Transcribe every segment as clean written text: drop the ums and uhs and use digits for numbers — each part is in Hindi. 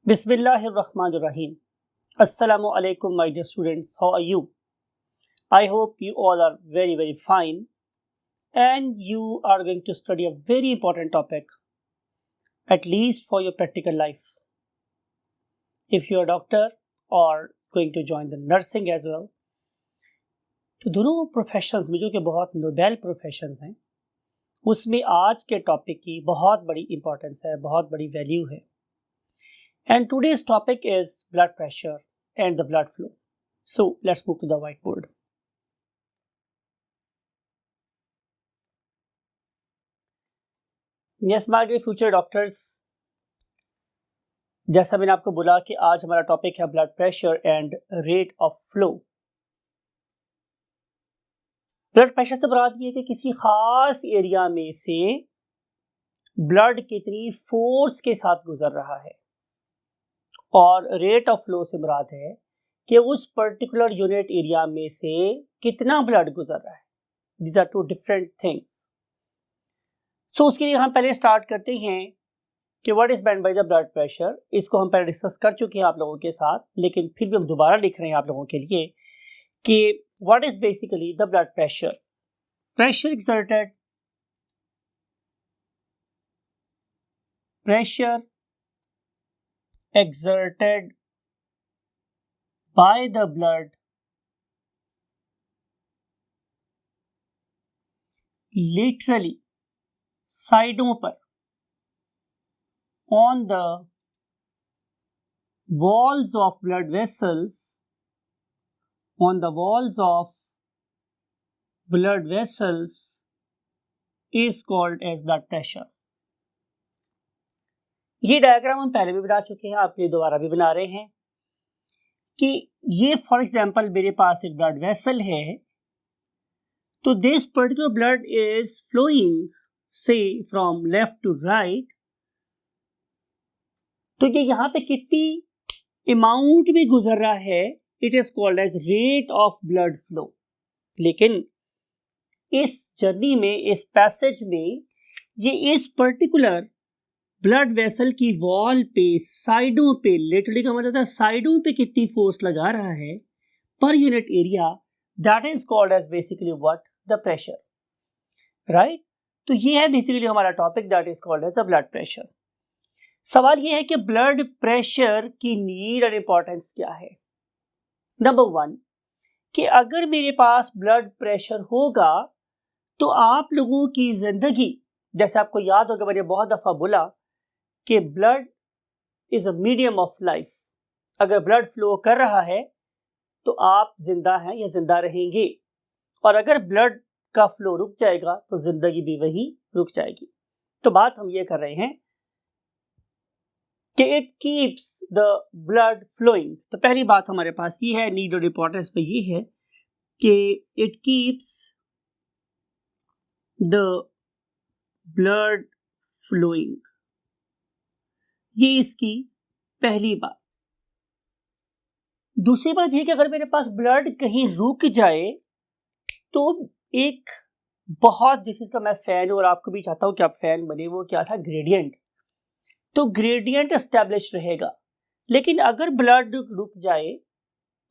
Bismillahirrahmanirrahim. Assalamu alaikum, my dear students. How are you? I hope you all are very fine and you are going to study a very important topic, at least for your practical life. If you are a doctor or going to join the nursing as well, तो दोनों प्रोफेशंस में जो कि बहुत नोबेल प्रोफेशंस हैं, उसमें आज के टॉपिक की बहुत बड़ी इंपॉर्टेंस है, बहुत बड़ी वैल्यू है. And today's topic is blood pressure and the blood flow. So let's move to the whiteboard. Yes, my dear future doctors, जैसा मैंने आपको बोला कि आज हमारा टॉपिक है blood pressure and rate of flow. Blood pressure से मुराद ये है कि किसी खास एरिया में से ब्लड कितनी फोर्स के साथ गुजर रहा है, और रेट ऑफ फ्लो से मुराद है कि उस पर्टिकुलर यूनिट एरिया में से कितना ब्लड गुजर रहा है. These are two different things. So उसके लिए हम पहले स्टार्ट करते हैं कि what is meant by the blood pressure. इसको हम पहले डिस्कस कर चुके हैं आप लोगों के साथ, लेकिन फिर भी हम दोबारा लिख रहे हैं आप लोगों के लिए कि what is basically the blood pressure. Pressure exerted by the blood literally साइडों पर on the walls of blood vessels is called as blood pressure. ये डायग्राम हम पहले भी बना चुके हैं, आप ये दोबारा भी बना रहे हैं कि ये फॉर एग्जांपल मेरे पास एक ब्लड वेसल है, तो this particular blood is flowing से फ्रॉम लेफ्ट टू राइट. तो ये यहाँ पे कितनी अमाउंट में गुजर रहा है, it is called as rate of blood flow. लेकिन इस जर्नी में, इस पैसेज में, ये इस पर्टिकुलर ब्लड वेसल की वॉल पे, साइडों पे, लिटरली का मतलब साइडों पे कितनी फोर्स लगा रहा है पर unit area, that is called as basically what, the pressure. Right. तो ये है बेसिकली हमारा topic, that is called as the blood pressure. सवाल ये है कि ब्लड प्रेशर की नीड और इंपॉर्टेंस क्या है. नंबर 1 कि अगर मेरे पास ब्लड प्रेशर होगा तो आप लोगों की जिंदगी, जैसे आपको याद होगा मैंने बहुत दफा बोला कि blood is a medium of life. अगर ब्लड फ्लो कर रहा है तो आप जिंदा हैं या जिंदा रहेंगे, और अगर ब्लड का फ्लो रुक जाएगा तो जिंदगी भी वही रुक जाएगी. तो बात हम ये कर रहे हैं कि it keeps the blood flowing. तो पहली बात हमारे पास ये है, नीड और इंपॉर्टेंस पे ये है कि it keeps the blood flowing. ये इसकी पहली बात. दूसरी बात ये कि अगर मेरे पास ब्लड कहीं रुक जाए तो एक बहुत, जिसका मैं फैन हूं और आपको भी चाहता हूं कि आप फैन बने, वो क्या था, ग्रेडियंट. तो ग्रेडियंट एस्टेब्लिश रहेगा. लेकिन अगर ब्लड रुक जाए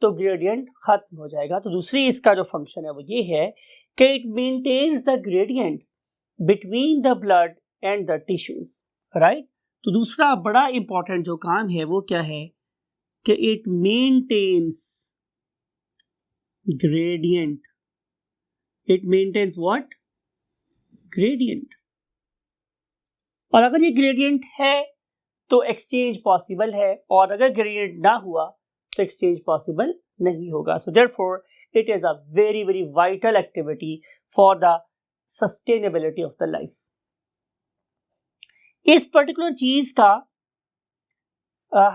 तो ग्रेडियंट खत्म हो जाएगा. तो दूसरी इसका जो फंक्शन है वो ये है कि it maintains the gradient between the blood and the tissues. Right. तो दूसरा बड़ा इंपॉर्टेंट जो काम है वो क्या है कि it maintains gradient. It maintains what, gradient. और अगर ये ग्रेडियंट है तो एक्सचेंज पॉसिबल है, और अगर ग्रेडियंट ना हुआ तो एक्सचेंज पॉसिबल नहीं होगा. So therefore it is a very vital activity for the sustainability of the life. इस पर्टिकुलर चीज का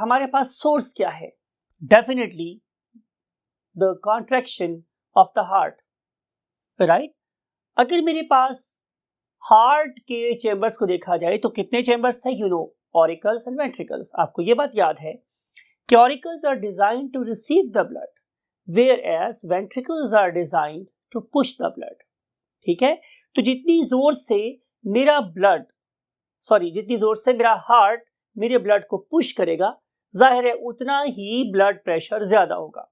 हमारे पास सोर्स क्या है. Definitely the contraction of the heart. Right. अगर मेरे पास हार्ट के चेंबर्स को देखा जाए तो कितने चेंबर्स थे, you know, auricles and ventricles. आपको ये बात याद है कि auricles are designed to receive the blood, whereas ventricles are designed to push the blood. ठीक है. तो जितनी जोर से मेरा हार्ट मेरे ब्लड को पुश करेगा, जाहिर है उतना ही ब्लड प्रेशर ज्यादा होगा।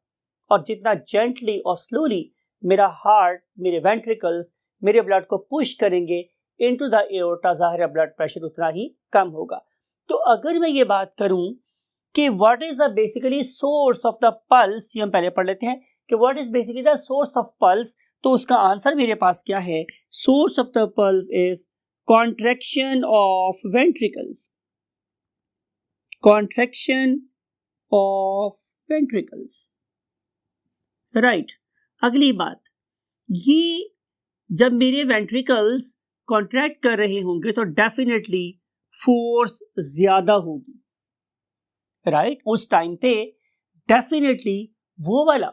और जितना जेंटली और स्लोली मेरा हार्ट, मेरे वेंट्रिकल्स मेरे ब्लड को पुश करेंगे इनटू द एओर्टा, जाहिर है ब्लड प्रेशर उतना ही कम होगा। तो अगर मैं ये बात करूं कि what is the basically source of the pulse, ये हम पहले पढ़ लेते हैं कि what is basically the source of pulse, तो उसका आंसर मेरे पास क्या है? Source of the pulse is contraction of ventricles, contraction of ventricles, right. अगली बात, ये जब मेरे वेंट्रिकल्स कॉन्ट्रैक्ट कर रहे होंगे तो डेफिनेटली फोर्स ज्यादा होगी, राइट। उस टाइम पे डेफिनेटली वो वाला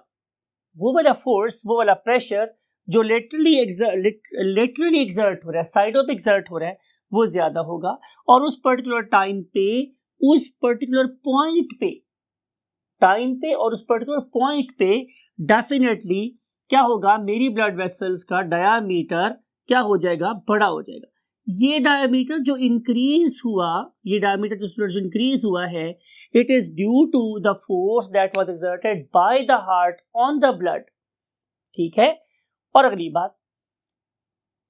फोर्स, वो वाला प्रेशर जो लेटरली एग्जर्ट हो रहा है, साइडों पे एग्जर्ट हो रहा है, वो ज्यादा होगा। और उस पर्टिकुलर टाइम पे, उस पर्टिकुलर पॉइंट पे डेफिनेटली क्या होगा, मेरी ब्लड वेसल्स का डायामीटर क्या हो जाएगा? बड़ा हो जाएगा। ये डायामीटर जो इंक्रीज हुआ है, it is due to the force that was exerted by the heart on the blood, ठीक है। और अगली बात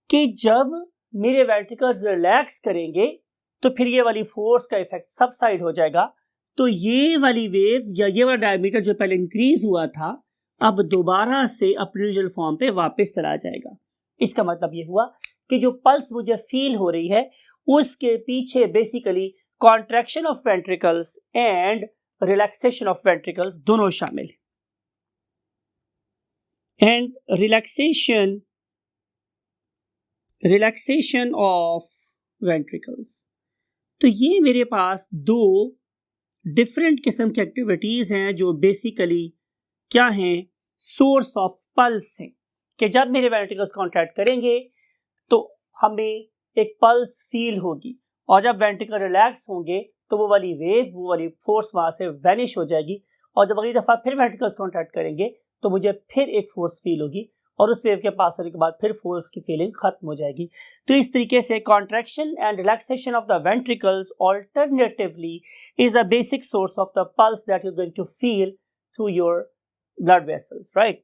कि जब मेरे वेंट्रिकल्स रिलैक्स करेंगे तो फिर ये वाली फोर्स का इफेक्ट सबसाइड हो जाएगा, तो ये वाली वेव या ये वाला डायमीटर जो पहले इंक्रीज हुआ था अब दोबारा से अपने ओरिजिनल फॉर्म पे वापस चला जाएगा। इसका मतलब ये हुआ कि जो पल्स मुझे फील हो रही है उसके पीछे basically contraction of ventricles and relaxation of ventricles दोनों शामिल है। एंड रिलैक्सेशन ऑफ वेंट्रिकल्स, तो ये मेरे पास दो डिफरेंट किस्म की एक्टिविटीज हैं जो बेसिकली क्या हैं? सोर्स ऑफ पल्स हैं। कि जब मेरे वेंट्रिकल्स कॉन्ट्रैक्ट करेंगे तो हमें एक पल्स फील होगी, और जब वेंट्रिकल रिलैक्स होंगे तो वो वाली वेव, वो वाली फोर्स वहां से वैनिश हो जाएगी। और जब अगली दफा फिर वेंट्रिकल्स कॉन्ट्रैक्ट करेंगे तो मुझे फिर एक फोर्स फील होगी, और उस वेव के पास होने के बाद फिर फोर्स की फीलिंग खत्म हो जाएगी। तो इस तरीके से contraction and relaxation of the ventricles alternatively is a basic source of the pulse that you are going to feel through your blood vessels, right.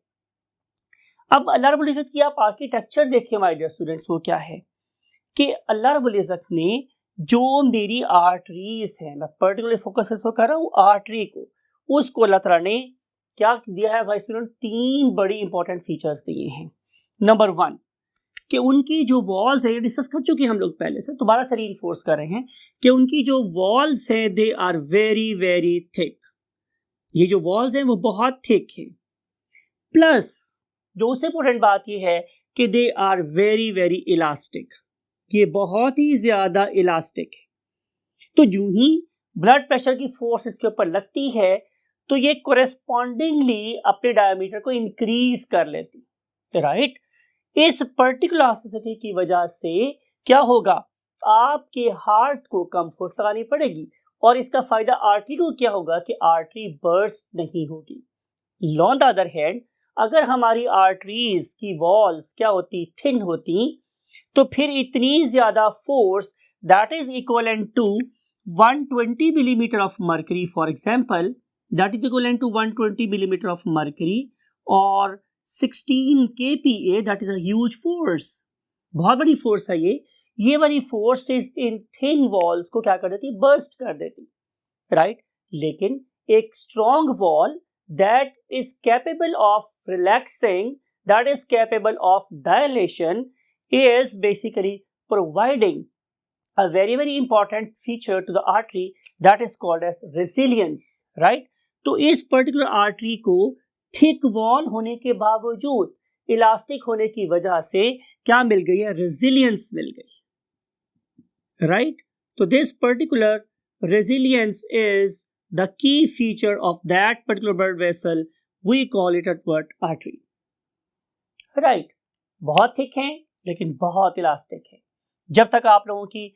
अब अल्लाह रब्बुल इज्जत की आप आर्किटेक्चर देखिए माय डियर स्टूडेंट्स, वो क्या है कि अल्लाह रब्बुल इज्जत ने जो मेरी आर्टरीज है, मैं पर्टिकुलरली फोकस इसको कर रहा हूँ आर्टरी को, उसको अल्लाह ताला ने क्या दिया है भाई स्टूडेंट? तीन बड़ी इंपॉर्टेंट फीचर्स दिए हैं। नंबर 1 कि उनकी जो वॉल्स है, ये डिस्कस कर चुके हम लोग पहले से, दोबारा से रीइंफोर्स कर रहे हैं कि उनकी जो वॉल्स है they are very very thick. ये जो वॉल्स हैं वो बहुत थिक है। प्लस जो उससे इंपॉर्टेंट बात ये है कि they are very very elastic, ये बहुत ही ज्यादा इलास्टिक है। तो जो ही ब्लड प्रेशर की फोर्स इसके ऊपर लगती है तो ये कोरेस्पॉन्डिंगली अपने डायमीटर को इंक्रीज कर लेती है, राइट। इस पर्टिकुलर इलास्टिसिटी की वजह से क्या होगा, आपके हार्ट को कम फोर्स लगानी पड़ेगी, और इसका फायदा आर्टरी को क्या होगा कि आर्टरी बर्स्ट नहीं होगी। ऑन द अदर हैंड, अगर हमारी आर्टरीज की वॉल्स क्या होती, थिन होती, तो फिर इतनी ज्यादा force that is equivalent to 120 millimetre of mercury for example, that is equivalent to 120 millimeter of mercury और 16 kPa, that is a huge force, बहुत बड़ी फोर्स है ये वाली फोर्स इन थिन वॉल्स को क्या कर देती, बर्स्ट कर देती, राइट। लेकिन एक strong wall that is capable of relaxing, that is capable of dilation, is basically providing a very very important feature to the artery that is called as resilience, right। तो इस पर्टिकुलर आर्टरी को थिक वॉल होने के बावजूद इलास्टिक होने की वजह से क्या मिल गई है, रेजिलियंस मिल गई, राइट। तो this particular resilience is the key feature of that particular blood vessel, we call it what, artery, right. बहुत थिक है लेकिन बहुत इलास्टिक है। जब तक आप लोगों की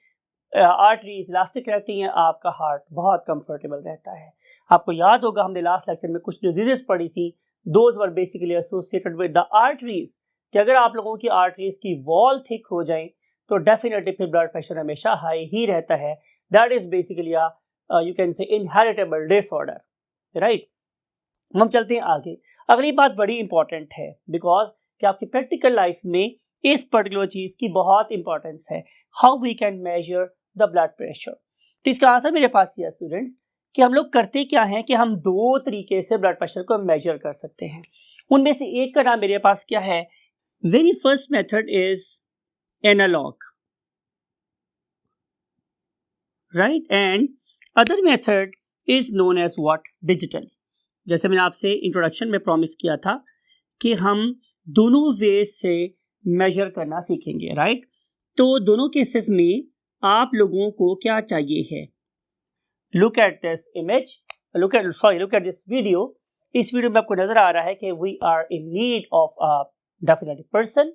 आर्टरीज इलास्टिक रहती हैं आपका हार्ट बहुत कंफर्टेबल रहता है। आपको याद होगा हमने लास्ट लेक्चर में कुछ डिजीजेस पढ़ी थी, those were basically associated with the arteries, कि अगर आप लोगों की आर्टरीज की वॉल थिक हो जाए तो डेफिनेटली फिर ब्लड प्रेशर हमेशा हाई ही रहता है। That is basically a you can say inheritable disorder, right. हम चलते हैं आगे। अगली बात बड़ी इंपॉर्टेंट है, बिकॉज कि आपकी प्रैक्टिकल लाइफ में इस पर्टिकुलर चीज की बहुत इंपॉर्टेंस है, how we can measure the blood pressure. तो इसका आंसर मेरे पास ये है स्टूडेंट्स, कि हम लोग करते क्या हैं कि हम दो तरीके से ब्लड प्रेशर को मेजर कर सकते हैं। उनमें से एक का नाम मेरे पास क्या है, very first method is analogue, right, and other method is known as what, digital. जैसे मैंने आपसे इंट्रोडक्शन में प्रॉमिस किया था कि हम दोनों वे से मेजर करना सीखेंगे, राइट। तो दोनों केसेस में आप लोगों को क्या चाहिए है, look at this image, look at this video. इस वीडियो में आपको नजर आ रहा है कि we are in need of a definite person,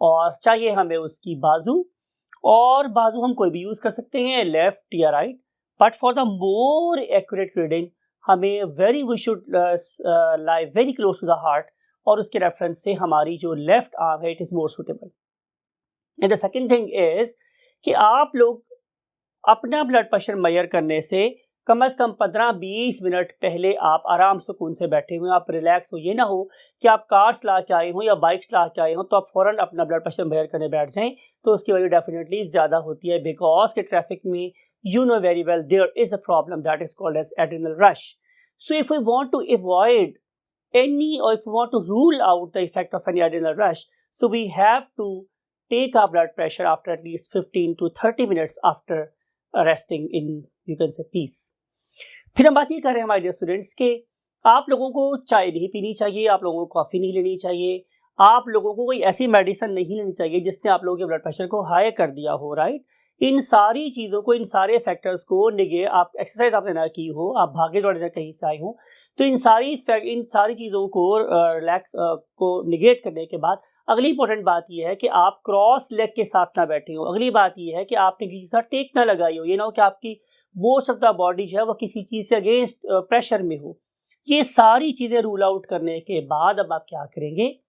और चाहिए हमें उसकी बाजू, और बाजू हम कोई भी यूज कर सकते हैं, लेफ्ट या right, but for the more accurate reading हमें we should lie very close to the heart, और उसके रेफरेंस से हमारी जो लेफ्ट आर्म है it is more suitable. And the second thing is कि आप लोग अपना ब्लड प्रेशर मेजर करने से कम 15-20 मिनट पहले आप आराम सुकून से बैठे हुए, आप रिलैक्स हो। ये ना हो कि आप कार चला के आए हो या बाइक चला के आए हो तो आप फौरन अपना ब्लड प्रेशर मेजर करने बैठ जाएं, तो उसकी वजह डेफिनेटली ज़्यादा होती है, बिकॉज के ट्रैफिक में you know very well there is a problem that is called as adrenal rush. So if we want to avoid any, or if we want to rule out the effect of any adrenal rush, so we have to take our blood pressure after at least 15 to 30 minutes after resting in, you can say, peace. फिर हम बात ये कर रहे हैं हमारे डियर स्टूडेंट्स के आप लोगों को चाय नहीं पीनी चाहिए, आप लोगों को कॉफ़ी नहीं लेनी चाहिए, आप लोगों को कोई ऐसी मेडिसिन नहीं लेनी चाहिए जिसने आप लोगों के ब्लड प्रेशर को हाई कर दिया हो, राइट। इन सारी चीज़ों को, इन सारे फैक्टर्स को आप एक्सरसाइज आपने ना की हो, आप भागे दौड़े ना कहीं से आए हो, तो इन सारी चीज़ों को रिलैक्स को निगेट करने के बाद अगली इंपॉर्टेंट बात यह है कि आप क्रॉस लेग के साथ ना बैठे हो। अगली बात यह है कि आपने किसी के साथ टेक ना लगाई हो, ये ना हो कि आपकी मोस्ट ऑफ द बॉडी जो है वो किसी चीज़ से अगेंस्ट प्रेशर में हो। ये सारी चीज़ें रूल आउट करने के बाद अब आप क्या करेंगे,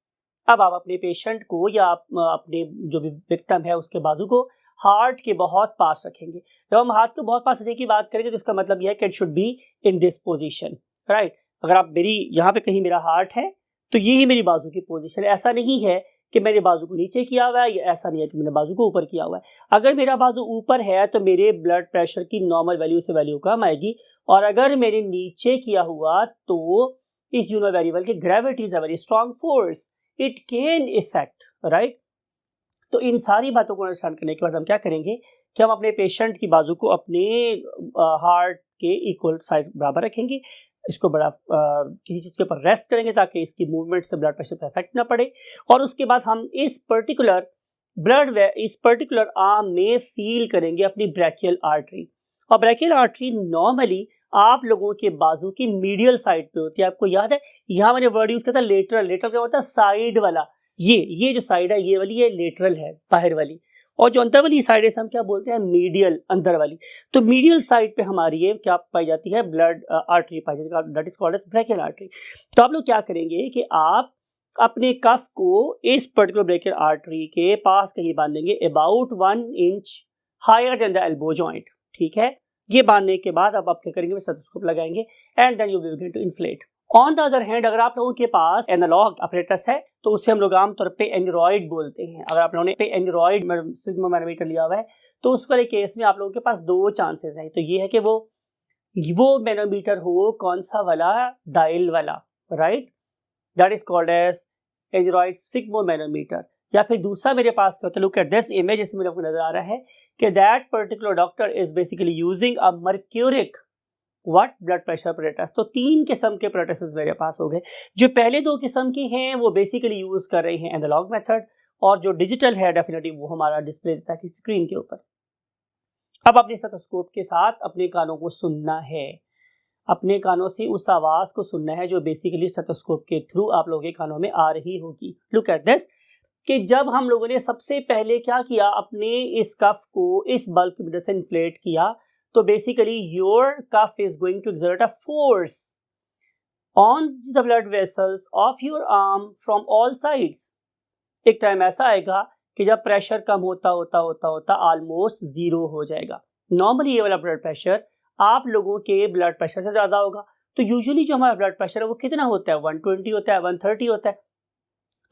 अब आप अपने पेशेंट को या आप अपने जो भी विक्टिम है उसके बाजू को हार्ट के बहुत पास रखेंगे। जब हम हार्ट के बहुत पास रखने की बात करेंगे तो इसका मतलब यह है कि it should be in this position, right. अगर आप यहाँ पे कहीं मेरा हार्ट है तो ये ही मेरी बाजू की पोजीशन है। ऐसा नहीं है कि मैंने बाजू को नीचे किया हुआ है, या ऐसा नहीं है कि मैंने बाजू को ऊपर किया हुआ है। अगर मेरा बाजू ऊपर है तो मेरे ब्लड प्रेशर की नॉर्मल वैल्यू से वैल्यू कम आएगी, और अगर मैंने नीचे किया हुआ तो इस यूनो वेरिएबल की gravity is a very strong force, it can effect, right. तो इन सारी बातों को अंडरस्टैंड करने के बाद हम क्या करेंगे कि हम अपने पेशेंट की बाजू को अपने हार्ट के इक्वल साइड बराबर रखेंगे, इसको बड़ा किसी चीज़ के ऊपर रेस्ट करेंगे ताकि इसकी मूवमेंट से ब्लड प्रेशर पर इफेक्ट ना पड़े, और उसके बाद हम इस पर्टिकुलर आर्म में फील करेंगे अपनी ब्रैकियल आर्टरी। और ब्रैकियल आर्टरी नॉर्मली आप लोगों के बाजू की मीडियल साइड पे होती है। आपको याद है यहाँ मैंने वर्ड यूज किया था लेटरल। लेटरल क्या होता है, साइड वाला। ये जो साइड है ये वाली, ये लेटरल है, बाहर वाली, और जो अंदर वाली साइड है हम क्या बोलते हैं, मीडियल, अंदर वाली। तो मीडियल साइड पे हमारी ये क्या पाई जाती है, ब्लड आर्टरी पाई जाती है, that is called as brachial artery. तो आप लोग क्या करेंगे कि आप अपने कफ को इस पर्टिकुलर ब्रैकियल आर्टरी के पास कहीं बांधेंगे, about 1 inch higher than the elbow joint, ठीक है। ये बांधने के बाद अब आप क्या करेंगे, स्टेथोस्कोप लगाएंगे and then you will begin to inflate. On the other hand, अगर आप लोगों के पास एनालॉग अपरेटस है तो उसे हम लोग आमतौर पे एंड्रॉइड बोलते हैं। अगर आप लोगों ने एंड्रॉइड सिग्मोमैनोमीटर लिया हुआ है तो उस वाले केस में आप लोगों के पास दो चांसेस हैं। तो ये है कि वो मैनोमीटर हो कौन सा वाला, डायल वाला, right, that is called as aneroid sphygmomanometer. या फिर दूसरा मेरे पास क्या होता है, लुक एट दिस इमेज, इसमें आपको नजर आ रहा है कि that particular doctor is basically using a mercuric blood pressure apparatus. तो 3 किस्म के अपरेटस मेरे पास हो गए। जो पहले 2 किस्म के हैं वो बेसिकली यूज कर रहे हैं एनालॉग मेथड, और जो डिजिटल है डेफिनेटली वो हमारा डिस्प्ले देता है स्क्रीन के ऊपर। अब अपने स्टेथोस्कोप के साथ अपने कानों को सुनना है, अपने कानों से उस आवाज को सुनना है जो बेसिकली स्टेथोस्कोप के थ्रू आप लोगों के कानों में आ रही होगी। लुक एट दिस, कि जब हम लोगों ने सबसे पहले क्या किया, अपने इस कफ को इस बल्ब की वजह से इन्फ्लेट किया, तो basically your cuff is going to exert a force on the blood vessels of your arm from all sides. एक टाइम ऐसा आएगा कि जब प्रेशर कम होता होता ऑलमोस्ट 0 हो जाएगा। नॉर्मली ये वाला ब्लड प्रेशर आप लोगों के ब्लड प्रेशर से ज़्यादा होगा। तो यूजुअली जो हमारा ब्लड प्रेशर है वो कितना होता है, 120 होता है, 130 होता है।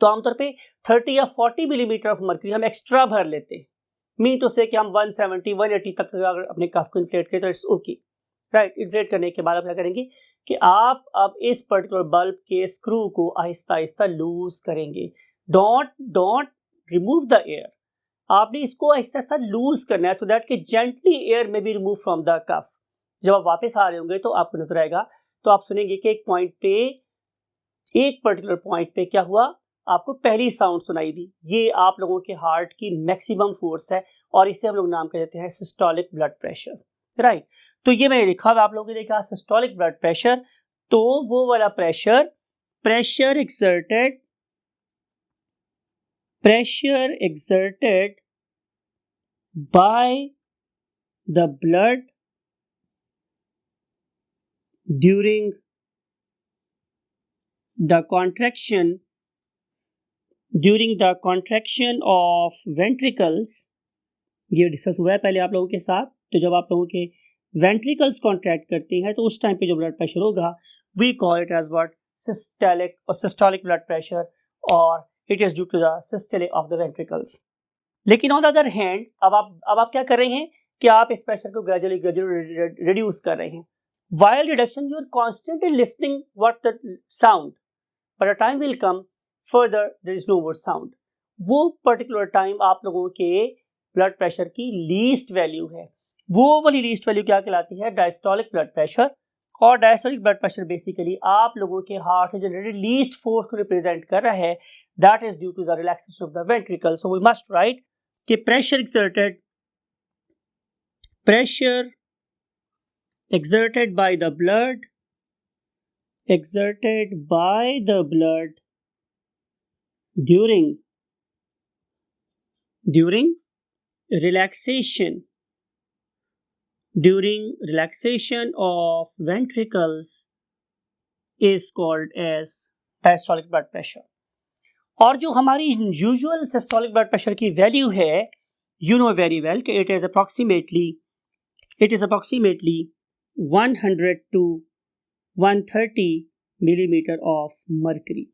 तो आमतौर पे 30 या 40 मिलीमीटर ऑफ मर्क्यूरी हम एक्स्ट्रा भर लेते हैं। मीन तो से कि हम 170 180 तक अगर अपने कफ को इन्फ्लेट करें तो इट्स ओके, राइट। इन्फ्लेट करने के बाद आप क्या करेंगे कि आप अब इस पर्टिकुलर बल्ब के स्क्रू को आहिस्ता आहिस्ता लूज करेंगे। डोंट रिमूव द एयर, आपने इसको आहिस्ता आहिस्ता लूज करना है सो दैट कि जेंटली एयर में बी रिमूव फ्रॉम द कफ। जब आप वापस आ रहे होंगे तो आपको नजर आएगा, तो आप सुनेंगे कि एक पर्टिकुलर पॉइंट पे क्या हुआ, आपको पहली साउंड सुनाई दी। ये आप लोगों के हार्ट की मैक्सिमम फोर्स है और इसे हम लोग नाम कर देते हैं सिस्टोलिक ब्लड प्रेशर, राइट। तो ये मैंने लिखा, आप लोगों ने देखा सिस्टोलिक ब्लड प्रेशर, तो वो वाला pressure exerted by the blood during the contraction of ventricles, ये डिस्कस हुआ है पहले आप लोगों के साथ। तो जब आप लोगों के वेंट्रिकल्स कॉन्ट्रैक्ट करते हैं तो उस टाइम पे जो ब्लड प्रेशर होगा we call it as what, systolic blood pressure, और it is due to the systole of the ventricles. लेकिन ऑन द अदर हैंड अब आप क्या कर रहे हैं कि आप इस प्रेशर को ग्रेजुअली रिड्यूस कर रहे हैं। While reduction, you are constantly listening what the sound, but a time will come further there is no more sound. वो पर्टिकुलर टाइम आप लोगों के ब्लड प्रेशर की लीस्ट वैल्यू है। वो वाली लीस्ट वैल्यू क्या कहलाती है, डायस्टोलिक ब्लड प्रेशर। और डायस्टोलिक ब्लड प्रेशर बेसिकली आप लोगों के हार्ट से जनरेटेड लीस्ट फोर्स को रिप्रेजेंट कर रहा है, that is due to the relaxation of the ventricle. So we must write कि pressure exerted by the blood during relaxation of ventricles is called as diastolic blood pressure. और जो हमारी यूजुअल सिस्टोलिक ब्लड प्रेशर की वैल्यू है, you know very well कि it is approximately 100 to 130 millimetre of mercury.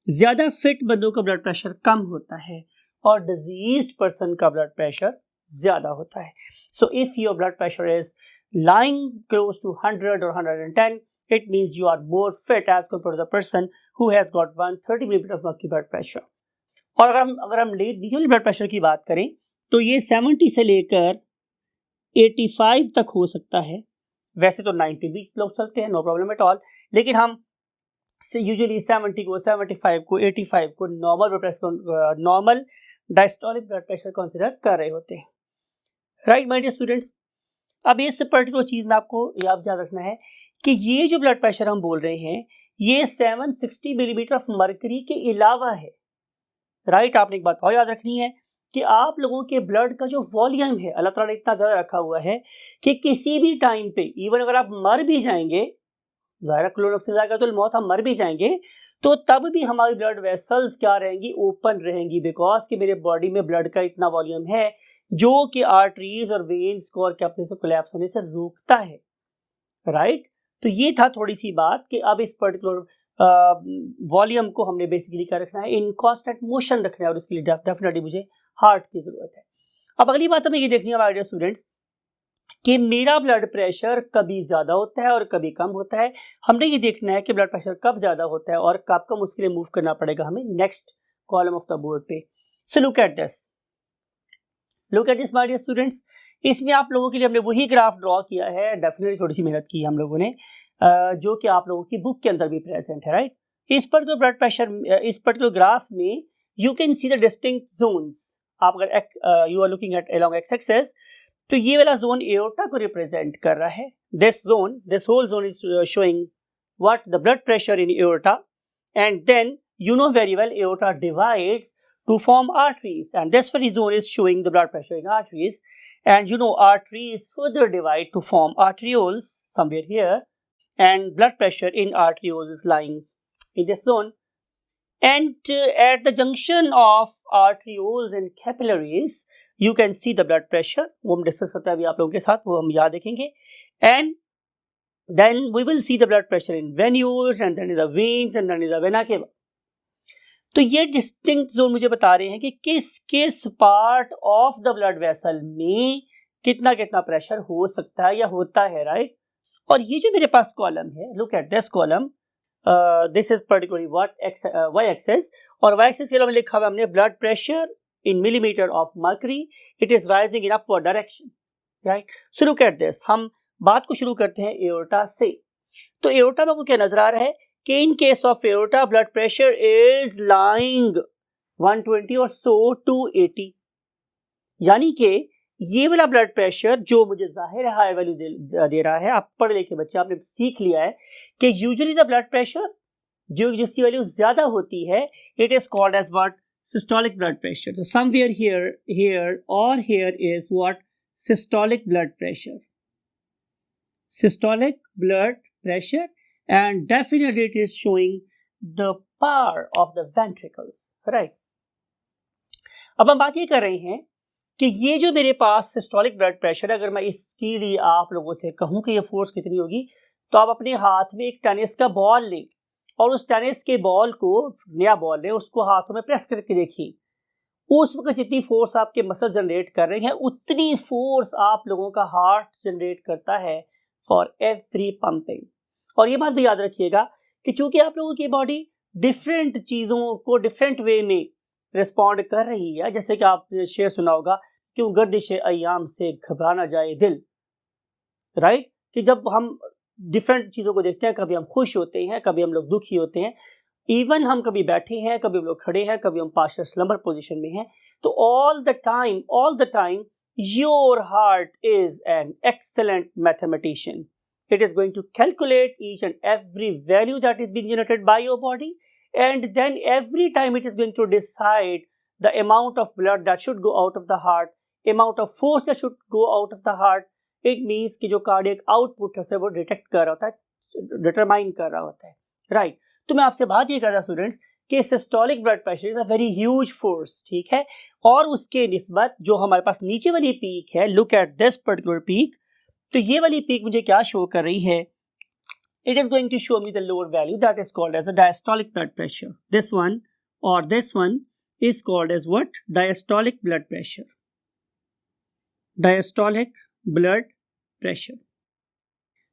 ज्यादा फिट बंदों का ब्लड प्रेशर कम होता है और डिजीज्ड पर्सन का ब्लड प्रेशर ज्यादा होता है। So if your blood pressure is lying close to 100 or 110, it means you are more fit as compared to the person who has got 130 millimeter of mercury blood pressure. और अगर हम नीचे ब्लड प्रेशर की बात करें तो ये 70 से लेकर 85 तक हो सकता है। वैसे तो 90 भी लोग चलते हैं, नो प्रॉब्लम एट ऑल, लेकिन हम यूजुअली 70 को 75 को 85 को normal diastolic blood pressure consider कर रहे होते हैं, राइट माय डियर स्टूडेंट्स। अब इस पर्टिकुलर चीज में आपको याद रखना है कि ये जो ब्लड प्रेशर हम बोल रहे हैं ये 760 मिलीमीटर ऑफ मर्करी के अलावा है, राइट। आपने एक बात और याद रखनी है कि आप लोगों के ब्लड का जो वॉल्यूम है अल्लाह ताला ने इतना ज़्यादा रखा हुआ है कि किसी भी टाइम पे इवन अगर आप मर भी जाएंगे, ज़ाहिर कुल्लु नफ्सिन ज़ाइक़ातुल मौत, हम मर भी जाएंगे तो तब भी हमारी ब्लड वेसल्स क्या रहेंगी, ओपन रहेंगी, बिकॉज कि मेरे बॉडी में ब्लड का इतना वॉल्यूम है जो कि आर्टरीज और वेन्स को और क्या अपने से कोलैप्स होने से रोकता है, राइट। तो ये था थोड़ी सी बात कि अब इस पर्टिकुलर वॉल्यूम को हमने बेसिकली क्या रखना है, इन कांस्टेंट मोशन रखना है और इसके लिए डेफिनेटली मुझे हार्ट की जरूरत है। अब अगली बात हमें ये देखनी है हमारे स्टूडेंट्स कि मेरा ब्लड प्रेशर कभी ज्यादा होता है और कभी कम होता है। हमने ये देखना है कि ब्लड प्रेशर कब ज्यादा होता है और कब कम, उसके लिए मूव करना पड़ेगा हमें next column of the board पे। So look at this my dear students. इसमें आप लोगों के लिए हमने वही ग्राफ ड्रॉ किया है, डेफिनेटली थोड़ी सी मेहनत की हम लोगों ने, जो कि आप लोगों की बुक के अंदर भी प्रेजेंट है, राइट। इस पर्टिकुलर ब्लड प्रेशर, इस पर्टिकुलर ग्राफ में you can see the distinct zones. आप अगर you are looking at along X axis तो ये वाला जोन एओर्टा को रिप्रेजेंट कर रहा है। This whole zone is showing what the blood pressure in aorta, and then you know very well aorta divides to form arteries, and this very zone is showing the blood pressure in arteries, and you know arteries further divide to form arterioles somewhere here, and blood pressure in arterioles is lying in this zone. and at the junction of arterioles and capillaries you can see the blood pressure. वो हम डिस्कस करते हैं अभी आप लोगों के साथ, वो हम याद रखेंगे. And then we will see the blood pressure in venules and then in the veins and then in the vena cava. तो ये डिस्टिंक्ट जोन मुझे बता रहे हैं कि किस किस part of the blood vessel में कितना कितना प्रेशर हो सकता है या होता है, राइट. और ये जो मेरे पास कॉलम है, look at this column, this is particularly Y axis, और वाई एक्सेस के लिए लिखा हुआ हमने blood pressure in millimetre of mercury, it is rising in upward direction, right. So look at this, हम बात को शुरू करते हैं एओर्टा से. तो एओर्टा में आपको क्या नजर आ रहा है कि in case of aorta blood pressure is lying 120 और सो 280, यानी कि ये वाला ब्लड प्रेशर जो मुझे जाहिर हाई वैल्यू दे रहा है, आप पढ़ लिखे बच्चे आपने सीख लिया है कि यूजुअली द ब्लड प्रेशर जो जिसकी वैल्यू ज्यादा होती है it is called as what, systolic blood pressure. तो समवेयर हियर और here is what, systolic blood pressure, systolic blood pressure, and definitely it is showing the power of the ventricles, right. अब हम बात ये कर रहे हैं कि ये जो मेरे पास सिस्टोलिक ब्लड प्रेशर है, अगर मैं इसके लिए आप लोगों से कहूं कि ये फोर्स कितनी होगी, तो आप अपने हाथ में एक टेनिस का बॉल लें और उस टेनिस के बॉल को, नया बॉल लें, उसको हाथों में प्रेस करके देखिए. उस वक्त जितनी फोर्स आपके मसल जनरेट कर रहे हैं उतनी फोर्स आप लोगों का हार्ट जनरेट करता है फॉर एवरी पंपिंग. और ये बात याद रखिएगा कि चूंकि आप लोगों की बॉडी डिफरेंट चीज़ों को डिफरेंट वे में रिस्पॉन्ड कर रही है, जैसे कि आपने शेर सुना होगा, क्यों गर्दिश अय्याम से घबरा ना जाए दिल, राइट. कि जब हम डिफरेंट चीज़ों को देखते हैं, कभी हम खुश होते हैं, कभी हम लोग दुखी होते हैं, इवन हम कभी बैठे हैं, कभी हम लोग खड़े हैं, कभी हम पार्शियल स्लंबर पोजिशन में हैं, तो all the time your heart is an excellent mathematician. It is going to calculate each and every value that is being generated by your body, and then every time it is going to decide the amount of blood that should go out of the heart, amount of force that should go out of the heart. It means कि जो cardiac output है वो डिटेक्ट कर रहा होता है, डिटरमाइन कर रहा होता है, राइट. तो मैं आपसे बात ये कर रहा स्टूडेंट्स कि systolic blood pressure is a very huge force, ठीक है. और उसके निस्बत जो हमारे पास नीचे वाली पीक है, look at this particular peak, तो ये वाली पीक मुझे क्या शो कर रही है, it is going to show me the lower value that is called as a diastolic blood pressure. This one is called as what, diastolic blood pressure, diastolic blood pressure,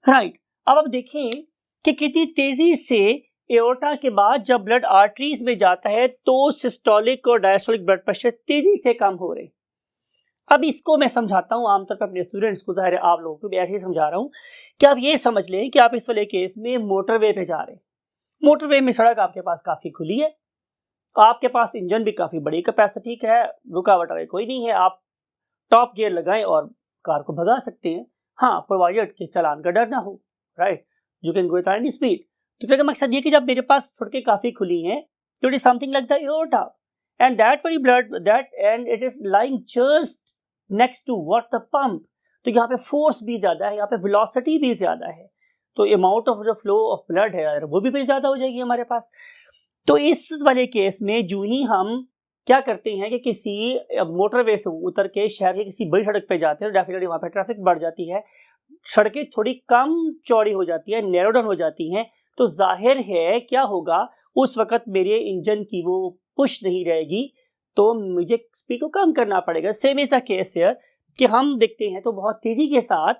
right. अब आप देखें कि कितनी तेजी से एओर्टा के बाद जब ब्लड आर्टरीज में जाता है तो सिस्टोलिक और डायस्टोलिक ब्लड प्रेशर तेजी से कम हो रहे. अब इसको मैं समझाता हूं आमतौर पर अपने स्टूडेंट्स को, जाहिर है आप लोगों को भी ऐसे ही समझा रहा हूं कि आप ये समझ लें कि आप इस वाले केस में मोटरवे पे जा रहे हैं. मोटरवे में सड़क आपके पास काफी खुली है, आपके पास इंजन भी काफी बड़ी कैपेसिटी का है, रुकावट वाला कोई नहीं है, आप टॉप गियर लगाएं और कार को भगा सकते हैं. हाँ, प्रोवाइडेड कि चालान का डर ना हो, right. You can go at any speed. तो क्या मकसद ये कि जब मेरे पास सड़कें काफी खुली हैं, तो it is something like the aorta, and that very blood that and it is lying just next to what the pump. तो यहाँ पे फोर्स भी ज्यादा है, यहाँ पे वेलोसिटी भी ज्यादा है, तो अमाउंट ऑफ जो फ्लो ऑफ ब्लड है वो भी ज्यादा हो जाएगी हमारे पास. तो इस वाले केस में जो ही हम क्या करते हैं कि किसी मोटरवे से उतर के शहर की किसी बड़ी सड़क पे जाते हैं, तो डेफिनेटली वहाँ पे ट्रैफिक बढ़ जाती है, सड़कें थोड़ी कम चौड़ी हो जाती है, नैरो डाउन हो जाती हैं. तो जाहिर है क्या होगा, उस वक्त मेरे इंजन की वो पुश नहीं रहेगी, तो मुझे स्पीड को कम करना पड़ेगा. सेम ऐसा केस है कि हम देखते हैं तो बहुत तेजी के साथ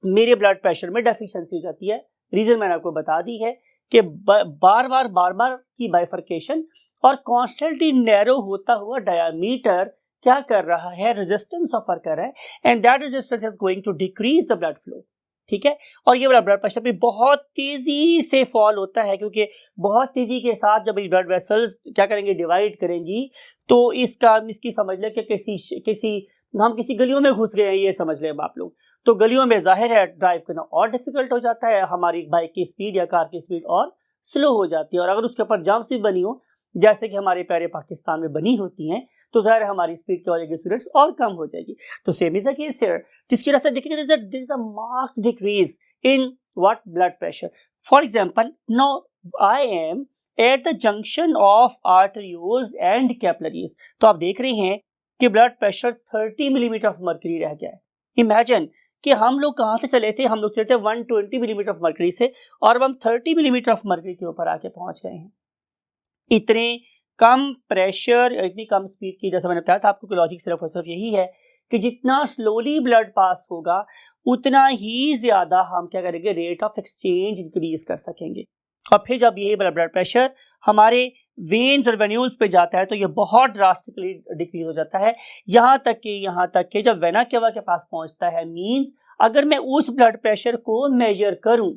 मेरे ब्लड प्रेशर में डेफिशिएंसी हो जाती है. रीजन मैंने आपको बता दी है कि बार बार की बाइफर्केशन और कॉन्स्टेंटली नैरो होता हुआ डायमीटर क्या कर रहा है, रेजिस्टेंस ऑफर कर रहा है, and that resistance is going to decrease the blood flow, ठीक है. और ये वाला ब्लड प्रेशर भी बहुत तेजी से फॉल होता है, क्योंकि बहुत तेजी के साथ जब ये ब्लड वेसल्स क्या करेंगे, डिवाइड करेंगी, तो इसकी समझ लें कि हम किसी गलियों में घुस गए हैं, ये समझ लें आप लोग. तो गलियों में जाहिर है ड्राइव करना और डिफिकल्ट हो जाता है, हमारी बाइक की स्पीड या कार की स्पीड और स्लो हो जाती है, और अगर उसके ऊपर जंप्स भी बनी हो जैसे कि हमारे प्यारे पाकिस्तान में बनी होती हैं, तो ज़ाहिर हमारी स्पीड की वजह से स्टूडेंट्स और कम हो जाएगी. तो same is the case here, जिसकी वजह से देखिए there is a marked decrease in what, blood pressure. For example, now I am at the junction of arterioles and capillaries. तो आप देख रहे हैं कि blood pressure 30 millimetre of mercury रह गया है। इमेजिन कि हम लोग कहाँ से चले थे, हम लोग चले थे 120 मिलीमीटर ऑफ मर्करी से, और अब हम 30 मिलीमीटर ऑफ मर्करी के ऊपर आके पहुंच गए हैं। इतने कम प्रेशर, इतनी कम स्पीड की, जैसा मैंने बताया था आपको, लॉजिक सिर्फ और सिर्फ यही है कि जितना स्लोली ब्लड पास होगा उतना ही ज्यादा हम क्या करेंगे, रेट ऑफ एक्सचेंज इंक्रीज कर सकेंगे। और फिर जब ये ब्लड प्रेशर हमारे वेन्स और वेन्यूल्स पे जाता है तो ये बहुत ड्रास्टिकली डिक्रीज हो जाता है, यहाँ तक कि जब वेना केवा के पास पहुंचता है, मींस अगर मैं उस ब्लड प्रेशर को मेजर करूं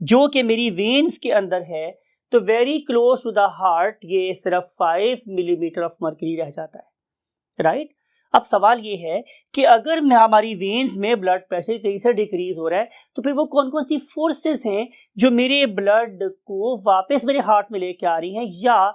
जो कि मेरी वेन्स के अंदर है, तो very close to the heart ये सिर्फ 5 मिलीमीटर ऑफ मर्करी रह जाता है, राइट। अब सवाल ये है कि अगर हमारी वेन्स में ब्लड प्रेशर तेजी से डिक्रीज हो रहा है तो फिर वो कौन कौन सी फोर्सेस हैं जो मेरे ब्लड को वापस मेरे हार्ट में लेके आ रही हैं, या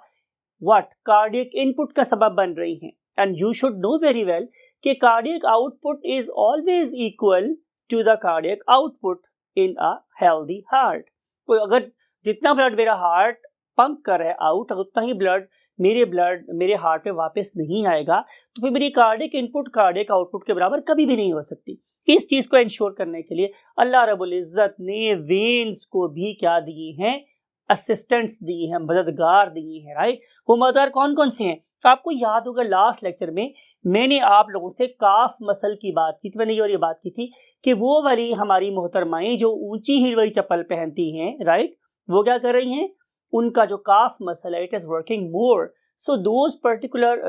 व्हाट कार्डियक इनपुट का सबब बन रही हैं। And you should know very well कि cardiac output is always equal to the cardiac output in a healthy heart. तो अगर जितना ब्लड मेरा हार्ट पंप कर रहा है आउट, उतना ही ब्लड मेरे हार्ट में वापस नहीं आएगा, तो फिर मेरी कार्डियक इनपुट कार्डियक आउटपुट के बराबर कभी भी नहीं हो सकती। इस चीज को इंश्योर करने के लिए अल्लाह रब्बुल इज्जत ने वेन्स को भी क्या दिए हैं, असिस्टेंट्स दिए हैं, मददगार दिए हैं, राइट। वो मददगार कौन कौन से हैं? तो आपको याद होगा लास्ट लेक्चर में मैंने आप लोगों से काफ मसल की बात की थी, मैंने ये बात की थी कि वो वाली हमारी मोहतरमाएं जो ऊंची हील वाली चप्पल पहनती हैं, राइट, वो क्या कर रही हैं, उनका जो काफ मसल है it is working more, so those particular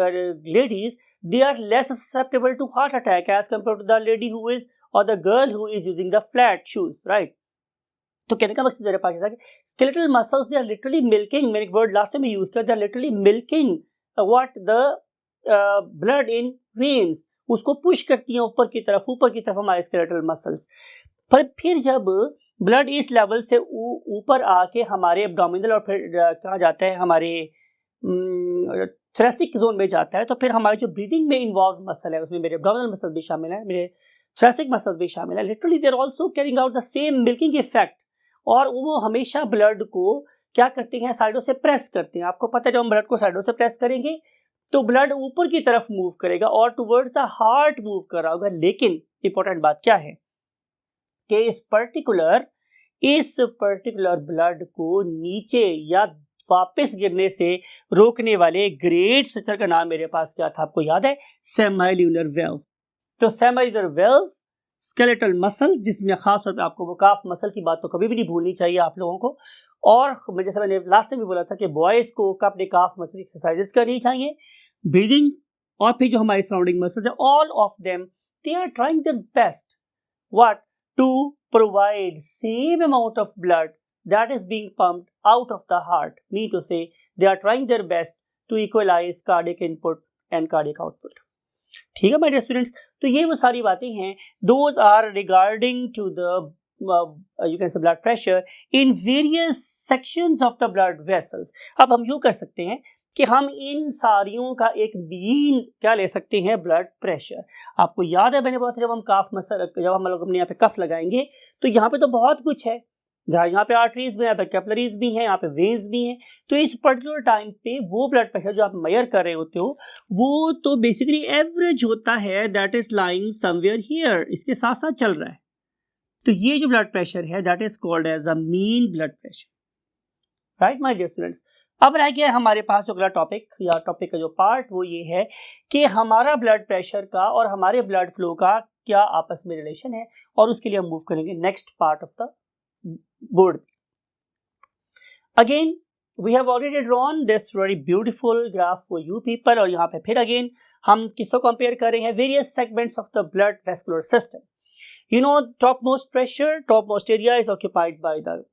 ladies they are less susceptible to heart attack as compare to the lady who is और the girl who is using the flat shoes, right. तो कहने का मकसद मेरे पास था कि skeletal muscles they are literally milking, मैंने एक वर्ड लास्ट टाइम यूज किया, they are literally milking what the blood in veins, उसको पुश करती हैं ऊपर की तरफ हमारे स्केलेटल मसल्स। पर फिर जब ब्लड इस लेवल से ऊपर आके हमारे एब्डोमिनल और फिर कहाँ जाता है, हमारे थोरेसिक जोन में जाता है, तो फिर हमारे जो ब्रीदिंग में इन्वॉल्व मसल है उसमें मेरे एब्डोमिनल मसल भी शामिल है, मेरे थोरेसिक मसल्स भी शामिल है। Literally they are also carrying out the same milking effect, और वो हमेशा ब्लड को क्या करते हैं, साइडों से प्रेस करते हैं। आपको पता है जब हम ब्लड को साइडों से प्रेस करेंगे तो ब्लड ऊपर की तरफ मूव करेगा और टुवर्ड्स द हार्ट मूव कर रहा होगा। लेकिन इंपॉर्टेंट बात क्या है कि इस पर्टिकुलर ब्लड को नीचे या वापस गिरने से रोकने वाले ग्रेट स्ट्रक्चर का नाम मेरे पास क्या था, आपको याद है, सेमाइल्यूनर वेल्व। तो सेमाइल्यूनर वेल्व स्केलेटल मसल्स, जिसमें खास तौर पे आपको वो काफ मसल की बात तो कभी भी नहीं भूलनी चाहिए आप लोगों को। और जैसे मैंने लास्ट टाइम भी बोला था कि बॉयज को अपने काफ मसल एक्सरसाइजेस करनी चाहिए, ब्रीदिंग, और फिर जो हमारी सराउंडिंग मसल्स है all of them they are trying their best what to provide same amount of blood that is being pumped out of the heart. Mean to say they are trying their best to equalize cardiac input and cardiac output. ठीक है my dear students, तो ये वो सारी बातें हैं, those are regarding to the you can say blood pressure in various sections of the blood vessels. अब हम यूँ कर सकते हैं कि हम इन सारियों का एक मीन क्या ले सकते हैं, ब्लड प्रेशर। आपको याद है मैंने बोला था जब हम काफ मसल, जब हम लोग अपने यहाँ पे कफ लगाएंगे तो यहाँ पे तो बहुत कुछ है, जहाँ यहाँ पे आर्टरीज भी हैं, यहाँ पे कैपिलरीज भी हैं, यहाँ पे वेन्स भी हैं। तो इस पर्टिकुलर टाइम पे वो ब्लड प्रेशर जो आप मेजर कर रहे होते हो वो तो बेसिकली एवरेज होता है, that is lying somewhere here, इसके साथ साथ चल रहा है। तो ये जो ब्लड प्रेशर है that is called as a mean blood pressure, right my dear students. अब रह गया हमारे पास अगला टॉपिक, या टॉपिक का जो पार्ट वो ये है कि हमारा ब्लड प्रेशर का और हमारे ब्लड फ्लो का क्या आपस में रिलेशन है, और उसके लिए हम मूव करेंगे next part of the board. Again we have already drawn this very beautiful graph for you people, और यहाँ पे फिर अगेन हम किसको कंपेयर कर रहे हैं, various segments of the blood vascular system. You know top most pressure, top most area is occupied by the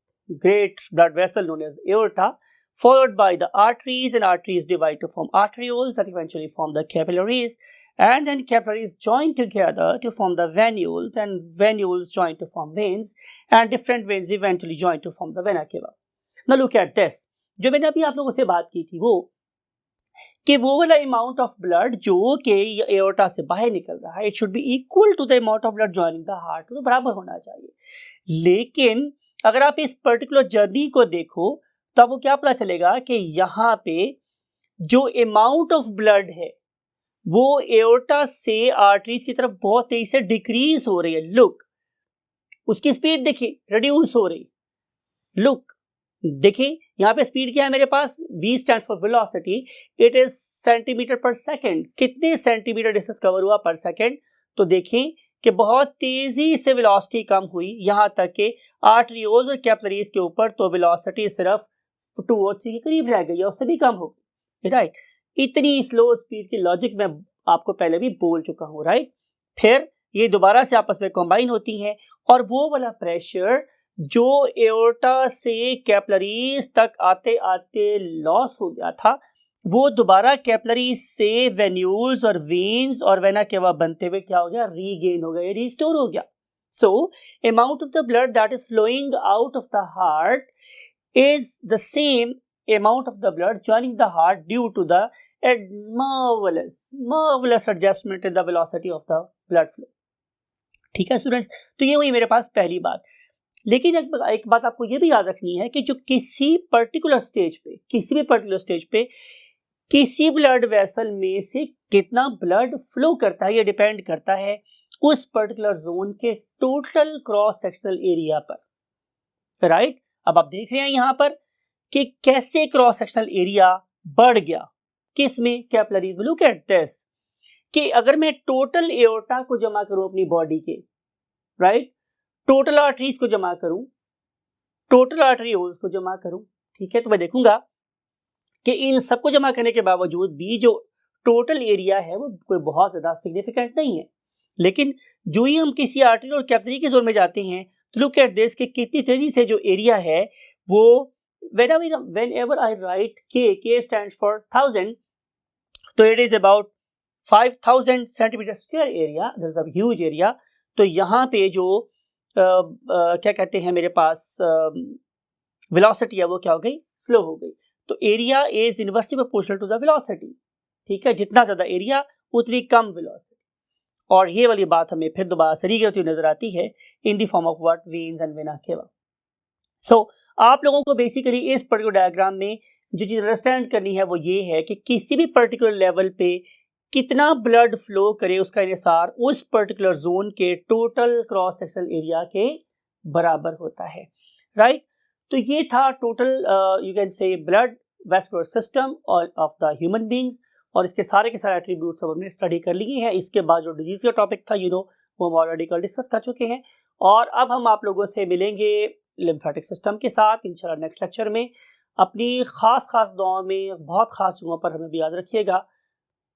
great blood vessel known as aorta, followed by the arteries, and arteries divide to form arterioles that eventually form the capillaries, and then capillaries join together to form the venules, and venules join to form veins, and different veins eventually join to form the vena cava. Now look at this, जो मैंने अभी आप लोगों से बात की थी वो कि वो वाला अमाउंट ऑफ ब्लड जो कि एओर्टा से बाहर निकल रहा है, it should be equal to the amount of blood joining the heart, तो बराबर होना चाहिए। लेकिन अगर आप इस पर्टिकुलर जर्नी को देखो तो आपको क्या पता चलेगा कि यहाँ पे जो अमाउंट ऑफ ब्लड है वो एओर्टा से आर्टरीज की तरफ बहुत तेजी से डिक्रीज हो रही है। लुक, उसकी स्पीड देखिए रिड्यूस हो रही। लुक देखिए यहाँ पे स्पीड क्या है मेरे पास, v stands for velocity, it is centimetre पर सेकंड। कितने सेंटीमीटर डिस्टेंस कवर हुआ पर सेकंड, तो देखें कि बहुत तेजी से वेलोसिटी कम हुई, यहां तक कि आर्टरियोल्स और कैपिलरीज के ऊपर तो वेलोसिटी सिर्फ 2 और 3 के करीब रह गई और उससे भी कम हो गई, राइट। इतनी स्लो स्पीड की लॉजिक मैं आपको पहले भी बोल चुका हूं, राइट। फिर ये दोबारा से आपस में कंबाइन होती हैं और वो वाला प्रेशर जो एओर्टा से कैपिलरीज तक आते आते लॉस हो गया था, वो दोबारा कैपिलरी से वेन्यूल्स और वेन्स और वेना केवा बनते हुए क्या हो गया, रीगेन हो गया, रिस्टोर हो गया। So amount of the blood that is flowing out of the heart is the same amount of the blood joining the heart due to the marvelous adjustment in the velocity of the blood flow। ठीक है स्टूडेंट्स, तो ये हुई मेरे पास पहली बात। लेकिन एक बात आपको ये भी याद रखनी है कि जो किसी भी पर्टिकुलर स्टेज पे किसी ब्लड वेसल में से कितना ब्लड फ्लो करता है, ये डिपेंड करता है उस पर्टिकुलर जोन के टोटल क्रॉस सेक्शनल एरिया पर, राइट। अब आप देख रहे हैं यहां पर कि कैसे क्रॉस सेक्शनल एरिया बढ़ गया, किस में, कैपिलरीज। लुक एट दिस कि अगर मैं टोटल एओर्टा को जमा करूं अपनी बॉडी के, राइट, टोटल आर्टरीज को जमा करूं, टोटल आर्टरियोल्स को जमा करूं, ठीक है, तो मैं देखूंगा कि इन सबको जमा करने के बावजूद भी जो टोटल एरिया है वो कोई बहुत ज्यादा सिग्निफिकेंट नहीं है। लेकिन जो ही हम किसी आर्टरी और कैपिलरी के जोन में जाते हैं तो लुक एट दिस कि कितनी तेजी से जो एरिया है वो whenever I write K stands for 1000, तो it is about 5000 centimeter square area, that is a huge area। तो यहाँ पे जो क्या कहते हैं मेरे पास वेलोसिटी है वो क्या हो गई, स्लो हो गई। तो area is inversely proportional to the velocity, ठीक है, जितना ज्यादा एरिया उतनी कम वेलोसिटी। और ये वाली बात हमें फिर दोबारा से रीगत हुई नजर आती है in the form of what, veins and vena cava. So आप लोगों को बेसिकली इस पर्टिकुलर डायग्राम में जो चीज अंडरस्टैंड करनी है वो ये है कि किसी भी पर्टिकुलर लेवल पे कितना ब्लड फ्लो करे उसका इन्हिसार उस पर्टिकुलर जोन के टोटल क्रॉस सेक्शनल एरिया के बराबर होता है, राइट। तो ये था total you can say blood vascular system of the human beings, और इसके सारे के सारे एट्रीब्यूट्स हमने स्टडी कर लिए हैं। इसके बाद जो डिजीज का टॉपिक था वो हम ऑलरेडी कल डिस्कस कर चुके हैं। और अब हम आप लोगों से मिलेंगे लिम्फेटिक सिस्टम के साथ इंशाल्लाह नेक्स्ट लेक्चर में। अपनी खास दुआओं में बहुत खास जगहों पर हमें भी याद रखिएगा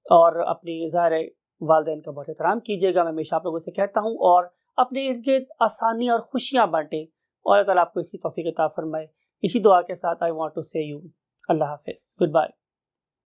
और अपनी ज़ाहिर वालिदैन का बहुत एहतराम कीजिएगा, मैं हमेशा आप लोगों से कहता हूँ। और अपने इर्द-गिर्द आसानी और खुशियाँ बांटें और अल्लाह ताला आपको इसकी तौफीक अता फरमाए। इसी दुआ के साथ आई वांट टू से यू अल्लाह हाफिज़, गुड बाय।